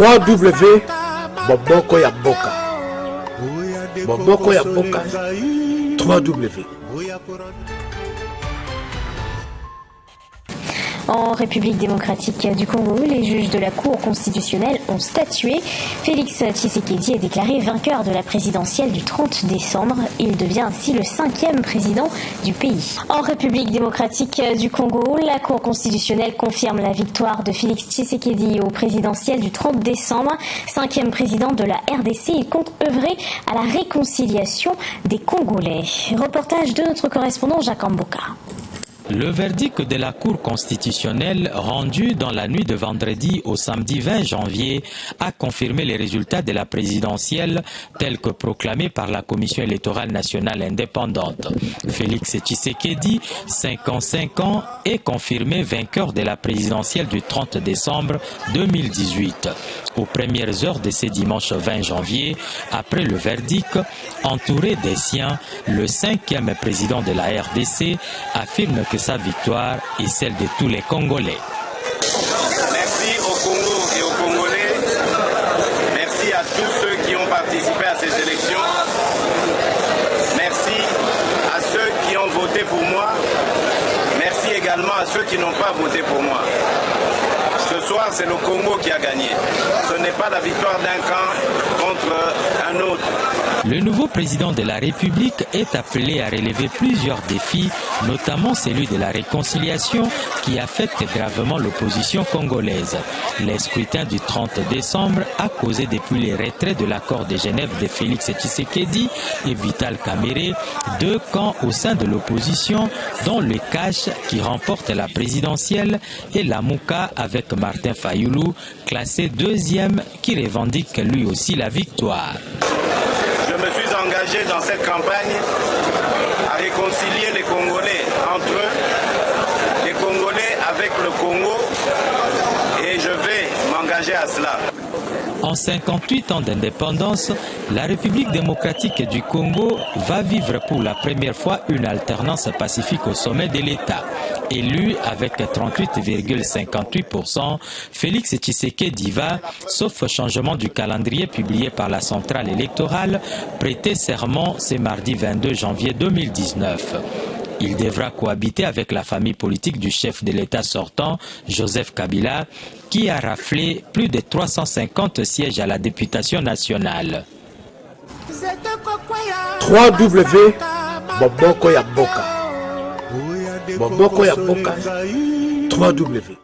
3W Boboko ya Boka. Boboko ya Boka 3W. En République démocratique du Congo, les juges de la Cour constitutionnelle ont statué. Félix Tshisekedi est déclaré vainqueur de la présidentielle du 30 décembre. Il devient ainsi le 5e président du pays. En République démocratique du Congo, la Cour constitutionnelle confirme la victoire de Félix Tshisekedi au présidentiel du 30 décembre. 5e président de la RDC, il compte œuvrer à la réconciliation des Congolais. Reportage de notre correspondant Jacques Amboka. Le verdict de la Cour constitutionnelle rendu dans la nuit de vendredi au samedi 20 janvier a confirmé les résultats de la présidentielle tels que proclamés par la Commission électorale nationale indépendante. Félix Tshisekedi, 55 ans, est confirmé vainqueur de la présidentielle du 30 décembre 2018. Aux premières heures de ce dimanche 20 janvier, après le verdict, entouré des siens, le 5e président de la RDC affirme que sa victoire est celle de tous les Congolais. Merci au Congo et aux Congolais. Merci à tous ceux qui ont participé à ces élections. Merci à ceux qui ont voté pour moi. Merci également à ceux qui n'ont pas voté pour moi. Ce soir, c'est le Congo qui a gagné. Ce n'est pas la victoire d'un camp contre un autre. Le nouveau président de la République est appelé à relever plusieurs défis, notamment celui de la réconciliation qui affecte gravement l'opposition congolaise. Le scrutin du 30 décembre a causé depuis les retraits de l'accord de Genève de Félix Tshisekedi et Vital Kamerhe, deux camps au sein de l'opposition, dont le Cash qui remporte la présidentielle et la Mouka avec Martin Fayoulou, classé 2e, qui revendique lui aussi la victoire. Je me suis engagé dans cette campagne à réconcilier les Congolais entre eux, les Congolais avec le Congo, et je vais m'engager à cela. En 58 ans d'indépendance, la République démocratique du Congo va vivre pour la première fois une alternance pacifique au sommet de l'État. Élu avec 38,58%, Félix Tshisekedi va, sauf changement du calendrier publié par la centrale électorale, prêter serment ce mardi 22 janvier 2019. Il devra cohabiter avec la famille politique du chef de l'État sortant, Joseph Kabila, qui a raflé plus de 350 sièges à la députation nationale. 3W Boboko ya Boka. Boboko ya Boka 3W.